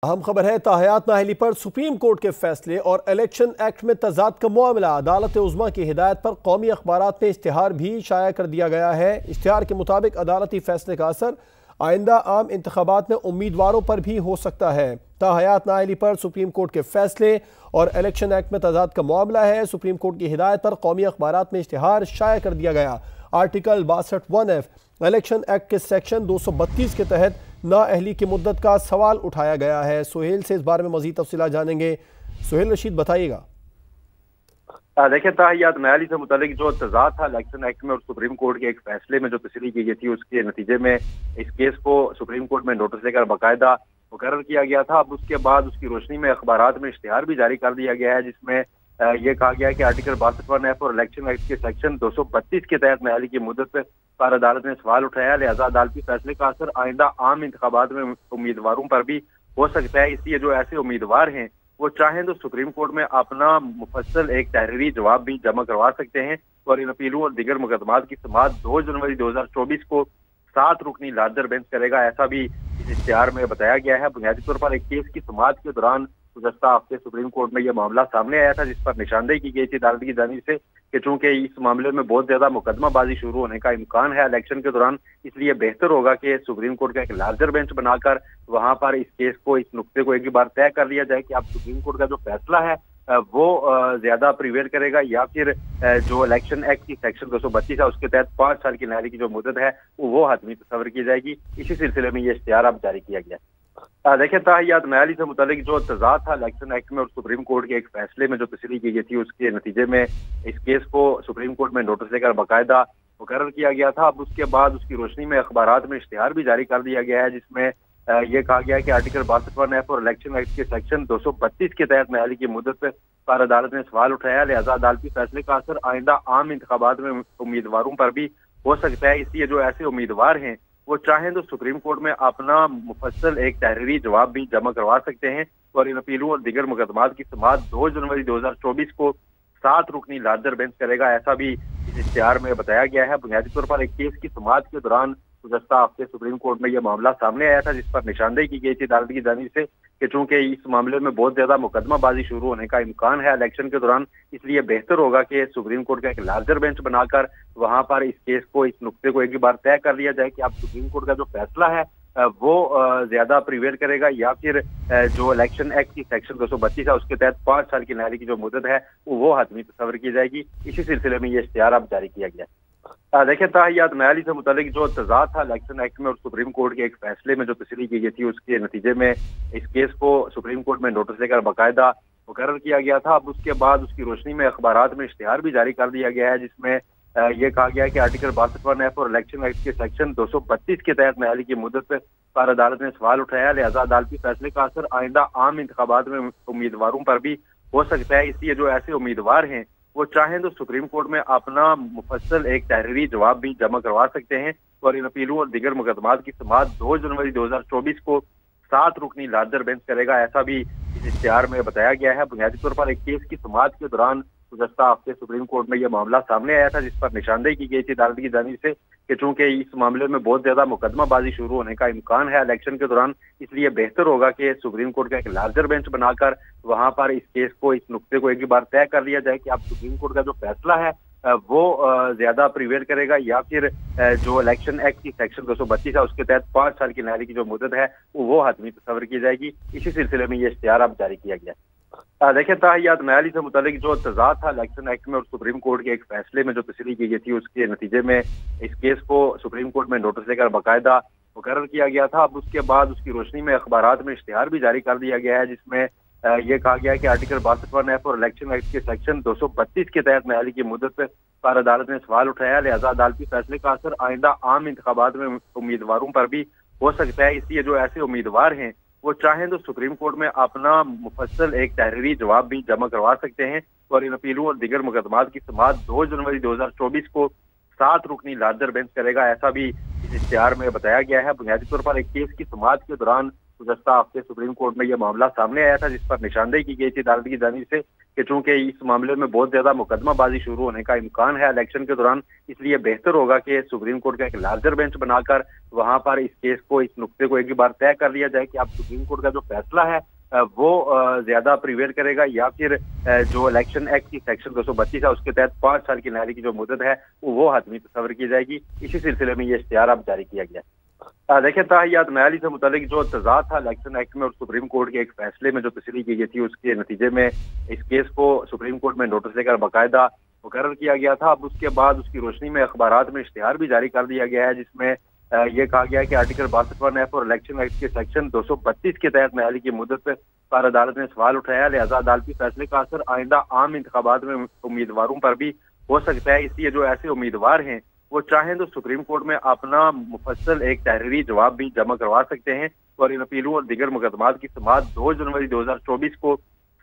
अहम खबर है, ताहयात नाअहली पर सुप्रीम कोर्ट के फैसले और इलेक्शन एक्ट में तजाद का मामला। अदालत उज़्मा की हिदायत पर कौमी अखबारात में इश्तिहार भी शाया कर दिया गया है। इश्तिहार के मुताबिक अदालती फैसले का असर आइंदा आम इंतखाबात में उम्मीदवारों पर भी हो सकता है। ताहयात नाअहली पर सुप्रीम कोर्ट के फैसले और इलेक्शन एक्ट में तजाद का मामला है। सुप्रीम कोर्ट की हिदायत पर कौमी अखबारात में इश्तिहार शाया कर दिया गया। आर्टिकल 62(1)(f) इलेक्शन एक्ट के सेक्शन 232 के तहत नाअहली की मुद्दत का सवाल उठाया गया है। सुहेल से इस बारे में मजीद तफसीलात जानेंगे। सुहेल रशीद, बताइएगा। देखिए, ताहयात नाअहली से मुतालिक जो तजाद था इलेक्शन एक्ट में और सुप्रीम कोर्ट के एक फैसले में जो तस्रीह की गई थी, उसके नतीजे में इस केस को सुप्रीम कोर्ट में नोटिस लेकर बाकायदा मुकर्रर किया गया था। अब उसके बाद उसकी रोशनी में अखबारात में इश्तिहार भी जारी कर दिया गया है, जिसमें ये कहा गया है कि आर्टिकल 62(1)(f) और इलेक्शन एक्ट के सेक्शन 232 के तहत नाअहली की मुद्दत पर अदालत ने सवाल उठाया। लिहाजा अदालती फैसले का असर आइंदा आम इंतखाबात में उम्मीदवारों पर भी हो सकता है। इसलिए जो ऐसे उम्मीदवार हैं वो चाहें तो सुप्रीम कोर्ट में अपना मुफस्सल एक तहरीरी जवाब भी जमा करवा सकते हैं और इन अपीलों और दीगर मुकदमात की समाअत 2 जनवरी 2024 को 7 रुकनी लार्जर बेंच करेगा। ऐसा भी इस इश्तिहार में बताया गया है। बुनियादी तौर पर एक केस की समाअत के दौरान गुज़श्ता हफ्ते सुप्रीम कोर्ट में यह मामला सामने आया था, जिस पर निशानदेही की गई थी अदालत की जानिब से कि चूंकि इस मामले में बहुत ज्यादा मुकदमाबाजी शुरू होने का इम्कान है इलेक्शन के दौरान, इसलिए बेहतर होगा कि सुप्रीम कोर्ट का एक लार्जर बेंच बनाकर वहां पर इस केस को, इस नुक्ते को एक बार तय कर लिया जाए कि अब सुप्रीम कोर्ट का जो फैसला है वो ज्यादा प्रिवेल करेगा या फिर जो इलेक्शन एक्ट की सेक्शन 232 है उसके तहत 5 साल की नाअहली की जो मुद्दत है वो हतमी तस्वर की जाएगी। इसी सिलसिले में ये इश्तिहार अब जारी किया गया। देखिए, ताहयात नाअहली से मुतालिक जो तजाद था इलेक्शन एक्ट में और सुप्रीम कोर्ट के एक फैसले में जो तस्रीह की गई थी, उसके नतीजे में इस केस को सुप्रीम कोर्ट में नोटिस लेकर बाकायदा मुकर्रर किया गया था। अब उसके बाद उसकी रोशनी में अखबारात में इश्तिहार भी जारी कर दिया गया है, जिसमें ये कहा गया है कि आर्टिकल 62(1)(f) और इलेक्शन एक्ट के सेक्शन 232 के तहत नाअहली की मुद्दत पर अदालत ने सवाल उठाया। लिहाजा अदालती फैसले का असर आइंदा आम इंतखाबात में उम्मीदवारों पर भी हो सकता है। इसलिए जो ऐसे उम्मीदवार हैं वो चाहें तो सुप्रीम कोर्ट में अपना मुफस्सल एक तहरीरी जवाब भी जमा करवा सकते हैं और इन अपीलों और दीगर मुकदमात की समाअत 2 जनवरी 2024 को 7 रुकनी लार्जर बेंच करेगा। ऐसा भी इस इश्तिहार में बताया गया है। बुनियादी तौर पर एक केस की समाअत के दौरान गुज़श्ता हफ्ते सुप्रीम कोर्ट में यह मामला सामने आया था, जिस पर निशानदेही की गई थी अदालत की जानिब से कि चूंकि इस मामले में बहुत ज्यादा मुकदमाबाजी शुरू होने का इम्कान है इलेक्शन के दौरान, इसलिए बेहतर होगा कि सुप्रीम कोर्ट का एक लार्जर बेंच बनाकर वहां पर इस केस को, इस नुक्ते को एक बार तय कर लिया जाए कि अब सुप्रीम कोर्ट का जो फैसला है वो ज्यादा प्रिवेल करेगा या फिर जो इलेक्शन एक्ट की सेक्शन 232 है उसके तहत 5 साल की नाअहली की जो मुद्दत है वो हतमी तस्वर की जाएगी। इसी सिलसिले में ये इश्तिहार अब जारी किया गया। देखिए, ताहयात नाअहली से मुतालिक जो तजाद था इलेक्शन एक्ट में और सुप्रीम कोर्ट के एक फैसले में जो तस्रीह की गई थी, उसके नतीजे में इस केस को सुप्रीम कोर्ट में नोटिस लेकर बाकायदा मुकर्रर किया गया था। अब उसके बाद उसकी रोशनी में अखबारात में इश्तिहार भी जारी कर दिया गया है, जिसमें ये कहा गया है कि आर्टिकल 62(1)(f) और इलेक्शन एक्ट के सेक्शन 232 के तहत नाअहली की मुद्दत पर अदालत ने सवाल उठाया। लिहाजा अदालती फैसले का असर आइंदा आम इंतखाबात में उम्मीदवारों पर भी हो सकता है। इसलिए जो ऐसे उम्मीदवार हैं वो चाहें तो सुप्रीम कोर्ट में अपना मुफस्सल एक तहरीरी जवाब भी जमा करवा सकते हैं और इन अपीलों और दीगर मुकदमात की समाअत 2 जनवरी 2024 को 7 रुकनी लार्जर बेंच करेगा। ऐसा भी इस इश्तिहार में बताया गया है। बुनियादी तौर पर एक केस की समाअत के दौरान गुज़श्ता हफ्ते सुप्रीम कोर्ट में यह मामला सामने आया था, जिस पर निशानदेही की गई थी अदालत की जानिब से कि चूंकि इस मामले में बहुत ज्यादा मुकदमाबाजी शुरू होने का इम्कान है इलेक्शन के दौरान, इसलिए बेहतर होगा कि सुप्रीम कोर्ट का एक लार्जर बेंच बनाकर वहां पर इस केस को, इस नुक्ते को एक बार तय कर लिया जाए कि अब सुप्रीम कोर्ट का जो फैसला है वो ज्यादा प्रिवेल करेगा या फिर जो इलेक्शन एक्ट की सेक्शन 232 है उसके तहत 5 साल की नाअहली की जो मुद्दत है वो हतमी तस्वर की जाएगी। इसी सिलसिले में ये इश्तिहार अब जारी किया गया। देखिए, ताहयात नाअहली से मुतालिक जो तजाद था इलेक्शन एक्ट में और सुप्रीम कोर्ट के एक फैसले में जो तस्रीह की गई थी, उसके नतीजे में इस केस को सुप्रीम कोर्ट में नोटिस लेकर बाकायदा मुकर्रर किया गया था। अब उसके बाद उसकी रोशनी में अखबारात में इश्तिहार भी जारी कर दिया गया है, जिसमें ये कहा गया है कि आर्टिकल 62(1)(f) और इलेक्शन एक्ट के सेक्शन 232 के तहत नाअहली की मुद्दत पर अदालत ने सवाल उठाया। लिहाजा अदालती फैसले का असर आइंदा आम इंतखाबात में उम्मीदवारों पर भी हो सकता है। इसलिए जो ऐसे उम्मीदवार हैं वो चाहें तो सुप्रीम कोर्ट में अपना मुफस्सल एक तहरीरी जवाब भी जमा करवा सकते हैं और इन अपीलों और दीगर मुकदमात की समाअत 2 जनवरी 2024 को 7 रुकनी लार्जर बेंच करेगा। ऐसा भी इस इश्तिहार में बताया गया है। बुनियादी तौर पर एक केस की समाअत के दौरान गुज़श्ता हफ्ते सुप्रीम कोर्ट में यह मामला सामने आया था, जिस पर निशानदेही की गई थी अदालत की जानिब से कि चूंकि इस मामले में बहुत ज्यादा मुकदमाबाजी शुरू होने का इम्कान है इलेक्शन के दौरान, इसलिए बेहतर होगा कि सुप्रीम कोर्ट का एक लार्जर बेंच बनाकर वहां पर इस केस को, इस नुक्ते को एक ही बार तय कर लिया जाए कि अब सुप्रीम कोर्ट का जो फैसला है वो ज्यादा प्रिवेल करेगा या फिर जो इलेक्शन एक्ट की सेक्शन 232 है उसके तहत 5 साल की न्यायालय की जो मुद्दत है वो हतमी तस्वर की जाएगी। इसी सिलसिले में ये इश्तिहार अब जारी किया गया। देखिए ताहियात न्यायालय से मुतालिक जो तजाद था इलेक्शन एक्ट में और सुप्रीम कोर्ट के एक फैसले में जो तस्रीह की गई थी, उसके नतीजे में इस केस को सुप्रीम कोर्ट में नोटिस लेकर बाकायदा मुकर्रर किया गया था। अब उसके बाद उसकी रोशनी में अखबारात में इश्तिहार भी जारी कर दिया गया है, जिसमें ये कहा गया है कि आर्टिकल 62(f) और इलेक्शन एक्ट के सेक्शन 232 के तहत न्यायालय की मुद्दत पर अदालत ने सवाल उठाया, लिहाजा अदालती फैसले का असर आइंदा आम इंतखाबात में उम्मीदवारों पर भी हो सकता है। इसलिए जो ऐसे उम्मीदवार हैं वो चाहें तो सुप्रीम कोर्ट में अपना मुफस्सल एक तहरीरी जवाब भी जमा करवा सकते हैं और इन अपीलों और दीगर मुकदमात की समाअत 2 जनवरी 2024 को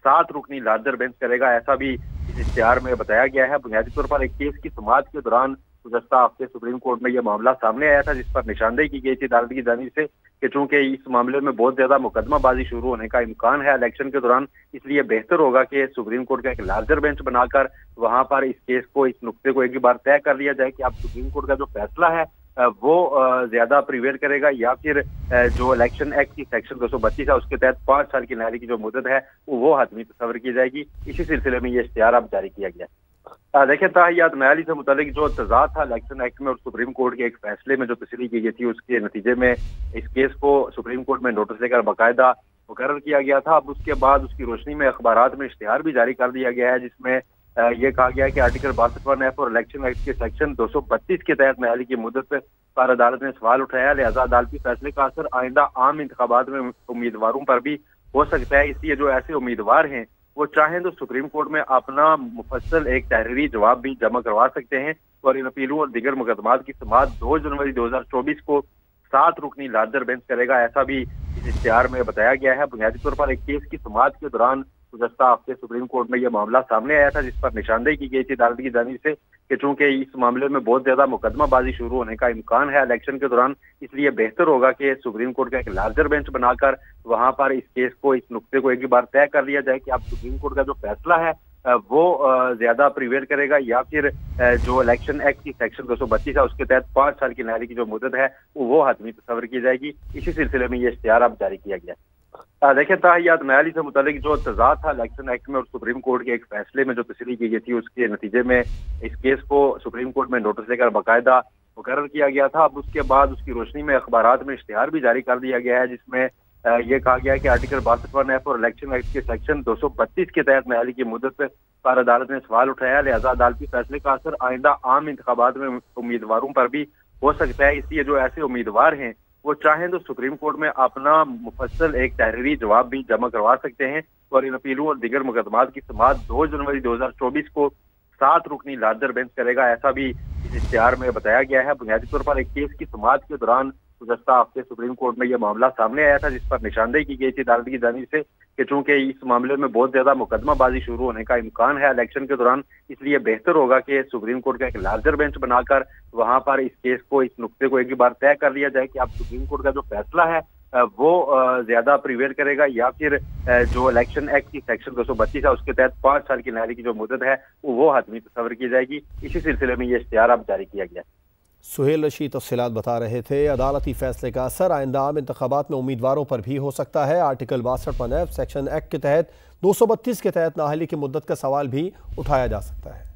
7 रुकनी लार्जर बेंच करेगा, ऐसा भी इस इश्तिहार में बताया गया है। बुनियादी तौर पर एक केस की समाअत के दौरान गुज़श्ता हफ्ते सुप्रीम कोर्ट में यह मामला सामने आया था, जिस पर निशानदेही की गई थी अदालत की जानिब से कि चूंकि इस मामले में बहुत ज्यादा मुकदमाबाजी शुरू होने का इम्कान है इलेक्शन के दौरान, इसलिए बेहतर होगा कि सुप्रीम कोर्ट का एक लार्जर बेंच बनाकर वहां पर इस केस को, इस नुक्ते को एक ही बार तय कर लिया जाए कि अब सुप्रीम कोर्ट का जो फैसला है वो ज्यादा प्रिवेल करेगा या फिर जो इलेक्शन एक्ट की सेक्शन 232 है उसके तहत 5 साल की न्यायालय की जो मुद्दत है वो हतमी तस्वर की जाएगी। इसी सिलसिले में ये इश्तिहार अब जारी किया गया। देखिए ताहियात न्यायालय से मुतालिक जो तजाद था इलेक्शन एक्ट में और सुप्रीम कोर्ट के एक फैसले में जो तस्रीह की गई थी, उसके नतीजे में इस केस को सुप्रीम कोर्ट में नोटिस लेकर बाकायदा मुकर्रर किया गया था। अब उसके बाद उसकी रोशनी में अखबारात में इश्तिहार भी जारी कर दिया गया है, जिसमें ये कहा गया है कि आर्टिकल 62(f) और इलेक्शन एक्ट के सेक्शन 232 के तहत न्यायालय की मुद्दत पर अदालत ने सवाल उठाया, लिहाजा अदालती फैसले का असर आइंदा आम इंतखाबात में उम्मीदवारों पर भी हो सकता है। इसलिए जो ऐसे उम्मीदवार हैं वो चाहें तो सुप्रीम कोर्ट में अपना मुफस्सल एक तहरीरी जवाब भी जमा करवा सकते हैं और इन अपीलों और दीगर मुकदमात की समाअत 2 जनवरी 2024 को 7 रुकनी लार्जर बेंच करेगा, ऐसा भी इस इश्तिहार में बताया गया है। बुनियादी तौर पर एक केस की समाअत के दौरान गुज़श्ता हफ्ते सुप्रीम कोर्ट में यह मामला सामने आया था, जिस पर निशानदेही की गई थी अदालत की जानिब से कि चूंकि इस मामले में बहुत ज्यादा मुकदमाबाजी शुरू होने का इम्कान है इलेक्शन के दौरान, इसलिए बेहतर होगा कि सुप्रीम कोर्ट का एक लार्जर बेंच बनाकर वहां पर इस केस को, इस नुक्ते को एक ही बार तय कर लिया जाए कि अब सुप्रीम कोर्ट का जो फैसला है वो ज्यादा प्रिवेल करेगा या फिर जो इलेक्शन एक्ट की सेक्शन 232 है उसके तहत 5 साल की न्यायालय की जो मुद्दत है वो हतमी तस्वर की जाएगी। इसी सिलसिले में ये इश्तिहार अब जारी किया गया। देखिए ताहियात न्यायालय से मुतालिक जो तजाद था इलेक्शन एक्ट में और सुप्रीम कोर्ट के एक फैसले में जो तस्रीह की गई थी, उसके नतीजे में इस केस को सुप्रीम कोर्ट में नोटिस लेकर बाकायदा मुकर्रर किया गया था। अब उसके बाद उसकी रोशनी में अखबारात में इश्तिहार भी जारी कर दिया गया है, जिसमें ये कहा गया है कि आर्टिकल 62(f) और इलेक्शन एक्ट के सेक्शन 232 के तहत न्यायालय की मुद्दत पर अदालत ने सवाल उठाया, लिहाजा अदालती फैसले का असर आइंदा आम इंतखाबात में उम्मीदवारों पर भी हो सकता है। इसलिए जो ऐसे उम्मीदवार हैं वो चाहें तो सुप्रीम कोर्ट में अपना मुफस्सल एक तहरीरी जवाब भी जमा करवा सकते हैं और इन अपीलों और दीगर मुकदमात की समाअत 2 जनवरी 2024 को 7 रुकनी लार्जर बेंच करेगा, ऐसा भी इस इश्तिहार में बताया गया है। बुनियादी तौर पर एक केस की समाअत के दौरान गुज़श्ता हफ्ते सुप्रीम कोर्ट में यह मामला सामने आया था, जिस पर निशानदेही की गई थी अदालत की जानिब से कि चूंकि इस मामले में बहुत ज्यादा मुकदमाबाजी शुरू होने का इम्कान है इलेक्शन के दौरान, इसलिए बेहतर होगा कि सुप्रीम कोर्ट का एक लार्जर बेंच बनाकर वहां पर इस केस को, इस नुक्ते को एक ही बार तय कर लिया जाए कि अब सुप्रीम कोर्ट का जो फैसला है वो ज्यादा प्रिवेल करेगा या फिर जो इलेक्शन एक्ट की सेक्शन 232 है उसके तहत 5 साल की न्यायालय की जो मुद्दत है वो हतमी तस्वर की जाएगी। इसी सिलसिले में ये इश्तिहार अब जारी किया गया। सुहेल रशीद तफसीलात बता रहे थे। अदालती फैसले का असर आइंदा आम इंतखाबात में उम्मीदवारों पर भी हो सकता है। आर्टिकल 62(f) सेक्शन एक्ट के तहत 232 के तहत नाअहली की मुद्दत का सवाल भी उठाया जा सकता है।